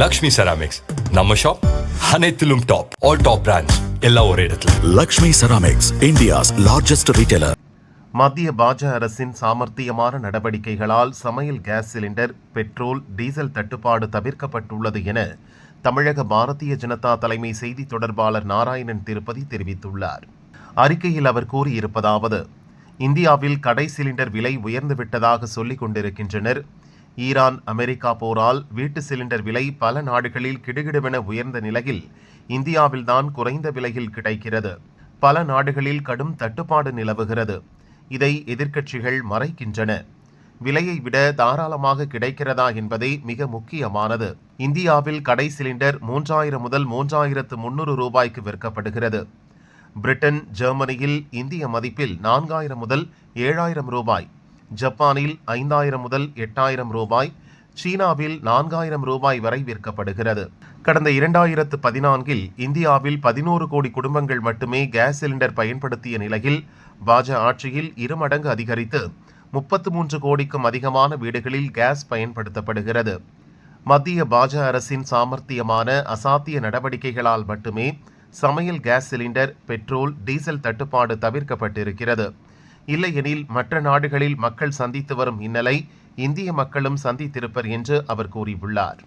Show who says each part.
Speaker 1: Lakshmi ceramics நம்ம shop அனைத்திலும் top. All top brands எல்லாம் ஒரே இடத்துல.
Speaker 2: Lakshmi ceramics, India's largest retailer.
Speaker 3: மத்திய பாஜக அரசின் சாமர்த்தியமான நடவடிக்கைகளால் சமையல் கேஸ் சிலிண்டர், பெட்ரோல், டீசல் தட்டுப்பாடு தவிர்க்கப்பட்டுள்ளது என தமிழக பாரதிய ஜனதா தலைமை செய்தி தொடர்பாளர் நாராயணன் திருப்பதி தெரிவித்துள்ளார். அறிக்கையில் அவர் கூறியிருப்பதாவது: இந்தியாவில் கடை சிலிண்டர் விலை உயர்ந்துவிட்டதாக சொல்லிக் கொண்டிருக்கின்றனர். ஈரான் அமெரிக்கா போரால் வீட்டு சிலிண்டர் விலை பல நாடுகளில் கிடுகிடுவென உயர்ந்த நிலையில் இந்தியாவில்தான் குறைந்த விலையில் கிடைக்கிறது. பல நாடுகளில் கடும் தட்டுப்பாடு நிலவுகிறது. இதை எதிர்க்கட்சிகள் மறைக்கின்றன. விலையை விட தாராளமாக கிடைக்கிறதா என்பதே மிக முக்கியமானது. இந்தியாவில் கடை சிலிண்டர் 3000 முதல் 3300 ரூபாய்க்கு விற்கப்படுகிறது. பிரிட்டன், ஜெர்மனியில் இந்திய மதிப்பில் 4000 முதல் 7000 ரூபாய், ஜப்பானில் 5000 முதல் 8000 ரூபாய், சீனாவில் 4000 ரூபாய் வரை விற்கப்படுகிறது. கடந்த 2014 இந்தியாவில் 11 கோடி குடும்பங்கள் மட்டுமே கேஸ் சிலிண்டர் பயன்படுத்திய நிலையில் பாஜக ஆட்சியில் 2 மடங்கு அதிகரித்து 33 கோடிக்கும் அதிகமான வீடுகளில் கேஸ் பயன்படுத்தப்படுகிறது. மத்திய பாஜக அரசின் சாமர்த்தியமான அசாத்திய நடவடிக்கைகளால் மட்டுமே சமையல் கேஸ் சிலிண்டர், பெட்ரோல், டீசல் தட்டுப்பாடு தவிர்க்கப்பட்டிருக்கிறது. இல்லையெனில் மற்ற நாடுகளில் மக்கள் சந்தித்து வரும் இன்னலை இந்திய மக்களும் சந்தித்திருப்பர் என்று அவர் கூறியுள்ளார்.